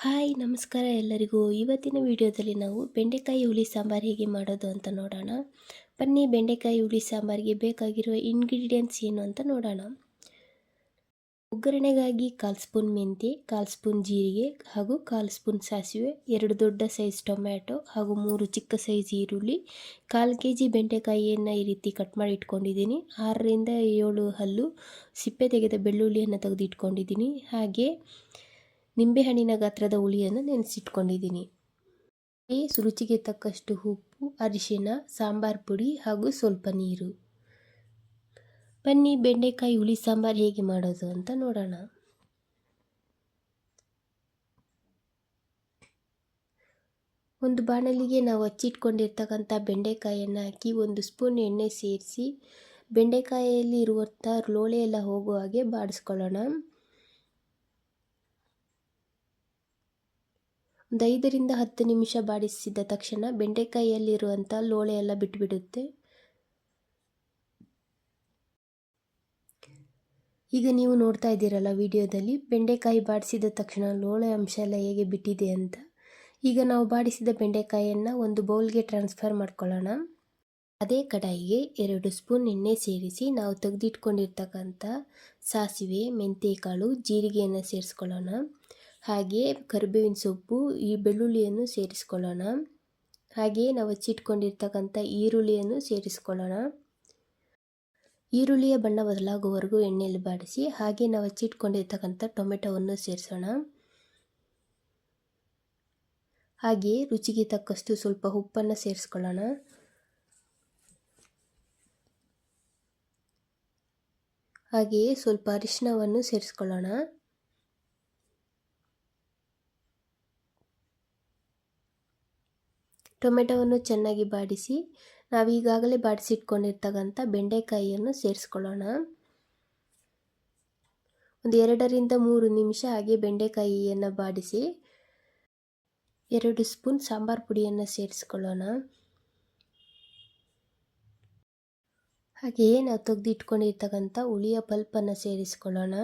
Hi ನಮಸ್ಕಾರ ಎಲ್ಲರಿಗೂ. ಇವತ್ತಿನ ವಿಡಿಯೋದಲ್ಲಿ ನಾವು ಬೆಂಡೆಕಾಯಿ ಹುಳಿ ಸಾಂಬಾರು ಹೇಗೆ ಮಾಡೋದು ಅಂತ ನೋಡೋಣ. ಬನ್ನಿ ಬೆಂಡೆಕಾಯಿ ಹುಳಿ ಸಾಂಬಾರಿಗೆ ಬೇಕಾಗಿರುವ ಇಂಗ್ರೀಡಿಯೆಂಟ್ಸ್ ಏನು ಅಂತ ನೋಡೋಣ. ಒಗ್ಗರಣೆಗಾಗಿ 1/4 ಸ್ಪೂನ್ ಮೆಂತ್ಯ, 1/4 ಸ್ಪೂನ್ ಜೀರಿಗೆ ಹಾಗೂ 1/4 ಸ್ಪೂನ್ ಸಾಸಿವೆ, 2 ದೊಡ್ಡ ಸೈಜ್ ಟೊಮ್ಯಾಟೊ ಹಾಗೂ 3 ಚಿಕ್ಕ ಸೈಜ್ ಈರುಳ್ಳಿ, 1/4 kg ಬೆಂಡೆಕಾಯಿಯನ್ನು ಈ ರೀತಿ ಕಟ್ ಮಾಡಿ ಇಟ್ಕೊಂಡಿದ್ದೀನಿ. 6 ರಿಂದ 7 ಹಲ್ಲು ಸಿಪ್ಪೆ ತೆಗೆದ ಬೆಳ್ಳುಳ್ಳಿಯನ್ನು ತೆಗೆದು ಇಟ್ಕೊಂಡಿದ್ದೀನಿ. ಹಾಗೆ ನಿಂಬೆಹಣ್ಣಿನ ಗಾತ್ರದ ಹುಳಿಯನ್ನು ನೆನೆಸಿಟ್ಕೊಂಡಿದ್ದೀನಿ. ರುಚಿಗೆ ತಕ್ಕಷ್ಟು ಉಪ್ಪು, ಅರಿಶಿನ, ಸಾಂಬಾರ್ ಪುಡಿ ಹಾಗೂ ಸ್ವಲ್ಪ ನೀರು. ಬನ್ನಿ ಬೆಂಡೆಕಾಯಿ ಹುಳಿ ಸಾಂಬಾರು ಹೇಗೆ ಮಾಡೋದು ಅಂತ ನೋಡೋಣ. ಒಂದು ಬಾಣಲಿಗೆ ನಾವು ಹಚ್ಚಿಟ್ಕೊಂಡಿರ್ತಕ್ಕಂಥ ಬೆಂಡೆಕಾಯನ್ನು ಹಾಕಿ 1 ಸ್ಪೂನ್ ಎಣ್ಣೆ ಸೇರಿಸಿ ಬೆಂಡೆಕಾಯಿಯಲ್ಲಿ ಇರುವಂಥ ಲೋಳೆ ಎಲ್ಲ ಹೋಗುವ ಹಾಗೆ ಬಾಡಿಸ್ಕೊಳ್ಳೋಣ. ಒಂದು 5 ರಿಂದ 10 ನಿಮಿಷ ಬಾಡಿಸಿದ ತಕ್ಷಣ ಬೆಂಡೆಕಾಯಿಯಲ್ಲಿರುವಂಥ ಲೋಳೆ ಎಲ್ಲ ಬಿಟ್ಟುಬಿಡುತ್ತೆ. ಈಗ ನೀವು ನೋಡ್ತಾ ಇದ್ದೀರಲ್ಲ ವಿಡಿಯೋದಲ್ಲಿ, ಬೆಂಡೆಕಾಯಿ ಬಾಡಿಸಿದ ತಕ್ಷಣ ಲೋಳೆ ಅಂಶ ಎಲ್ಲ ಹೇಗೆ ಬಿಟ್ಟಿದೆ ಅಂತ. ಈಗ ನಾವು ಬಾಡಿಸಿದ ಬೆಂಡೆಕಾಯಿಯನ್ನು ಒಂದು ಬೌಲ್ಗೆ ಟ್ರಾನ್ಸ್ಫರ್ ಮಾಡ್ಕೊಳ್ಳೋಣ. ಅದೇ ಕಡಾಯಿಗೆ 2 ಸ್ಪೂನ್ ಎಣ್ಣೆ ಸೇರಿಸಿ ನಾವು ತೆಗೆದಿಟ್ಕೊಂಡಿರ್ತಕ್ಕಂಥ ಸಾಸಿವೆ, ಮೆಂತ್ಯಕಾಳು, ಜೀರಿಗೆಯನ್ನು ಸೇರಿಸ್ಕೊಳ್ಳೋಣ. ಹಾಗೆ ಕರಿಬೇವಿನ ಸೊಪ್ಪು, ಈ ಬೆಳ್ಳುಳ್ಳಿಯನ್ನು ಸೇರಿಸ್ಕೊಳ್ಳೋಣ. ಹಾಗೆ ನಾವು ಹಚ್ಚಿಟ್ಕೊಂಡಿರ್ತಕ್ಕಂಥ ಈರುಳ್ಳಿಯನ್ನು ಸೇರಿಸ್ಕೊಳ್ಳೋಣ. ಈರುಳ್ಳಿಯ ಬಣ್ಣ ಬದಲಾಗುವವರೆಗೂ ಎಣ್ಣೆಯಲ್ಲಿ ಬಾಡಿಸಿ. ಹಾಗೆ ನಾವು ಹಚ್ಚಿಟ್ಕೊಂಡಿರ್ತಕ್ಕಂಥ ಟೊಮೆಟೊವನ್ನು ಸೇರಿಸೋಣ. ಹಾಗೆ ರುಚಿಗೆ ತಕ್ಕಷ್ಟು ಸ್ವಲ್ಪ ಉಪ್ಪನ್ನು ಸೇರಿಸ್ಕೊಳ್ಳೋಣ. ಹಾಗೆಯೇ ಸ್ವಲ್ಪ ಅರಿಶಿನವನ್ನು ಸೇರಿಸ್ಕೊಳ್ಳೋಣ. ಟೊಮೆಟೊವನ್ನು ಚೆನ್ನಾಗಿ ಬಾಡಿಸಿ ನಾವೀಗಾಗಲೇ ಬಾಡಿಸಿಟ್ಕೊಂಡಿರ್ತಕ್ಕಂಥ ಬೆಂಡೆಕಾಯಿಯನ್ನು ಸೇರಿಸ್ಕೊಳ್ಳೋಣ. ಒಂದು 2 ರಿಂದ 3 ನಿಮಿಷ ಹಾಗೆ ಬೆಂಡೆಕಾಯಿಯನ್ನು ಬಾಡಿಸಿ 2 ಸ್ಪೂನ್ ಸಾಂಬಾರು ಪುಡಿಯನ್ನು ಸೇರಿಸ್ಕೊಳ್ಳೋಣ. ಹಾಗೆಯೇ ನಾವು ತೆಗೆದಿಟ್ಕೊಂಡಿರ್ತಕ್ಕಂಥ ಹುಳಿಯ ಪಲ್ಪನ್ನು ಸೇರಿಸ್ಕೊಳ್ಳೋಣ.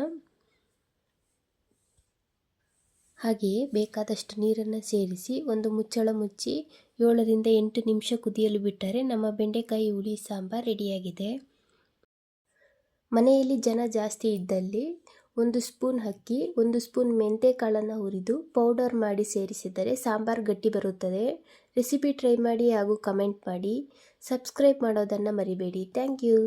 ಹಾಗೆಯೇ ಬೇಕಾದಷ್ಟು ನೀರನ್ನು ಸೇರಿಸಿ ಒಂದು ಮುಚ್ಚಳ ಮುಚ್ಚಿ 7 ರಿಂದ 8 ನಿಮಿಷ ಕುದಿಯಲು ಬಿಟ್ಟರೆ ನಮ್ಮ ಬೆಂಡೆಕಾಯಿ ಹುಳಿ ಸಾಂಬಾರು ರೆಡಿಯಾಗಿದೆ. ಮನೆಯಲ್ಲಿ ಜನ ಜಾಸ್ತಿ ಇದ್ದಲ್ಲಿ 1 ಸ್ಪೂನ್ ಅಕ್ಕಿ, 1 ಸ್ಪೂನ್ ಮೆಂತ್ಯಕಾಳನ್ನು ಹುರಿದು ಪೌಡರ್ ಮಾಡಿ ಸೇರಿಸಿದರೆ ಸಾಂಬಾರು ಗಟ್ಟಿ ಬರುತ್ತದೆ. ರೆಸಿಪಿ ಟ್ರೈ ಮಾಡಿ ಹಾಗೂ ಕಮೆಂಟ್ ಮಾಡಿ. ಸಬ್ಸ್ಕ್ರೈಬ್ ಮಾಡೋದನ್ನು ಮರಿಬೇಡಿ. Thank you.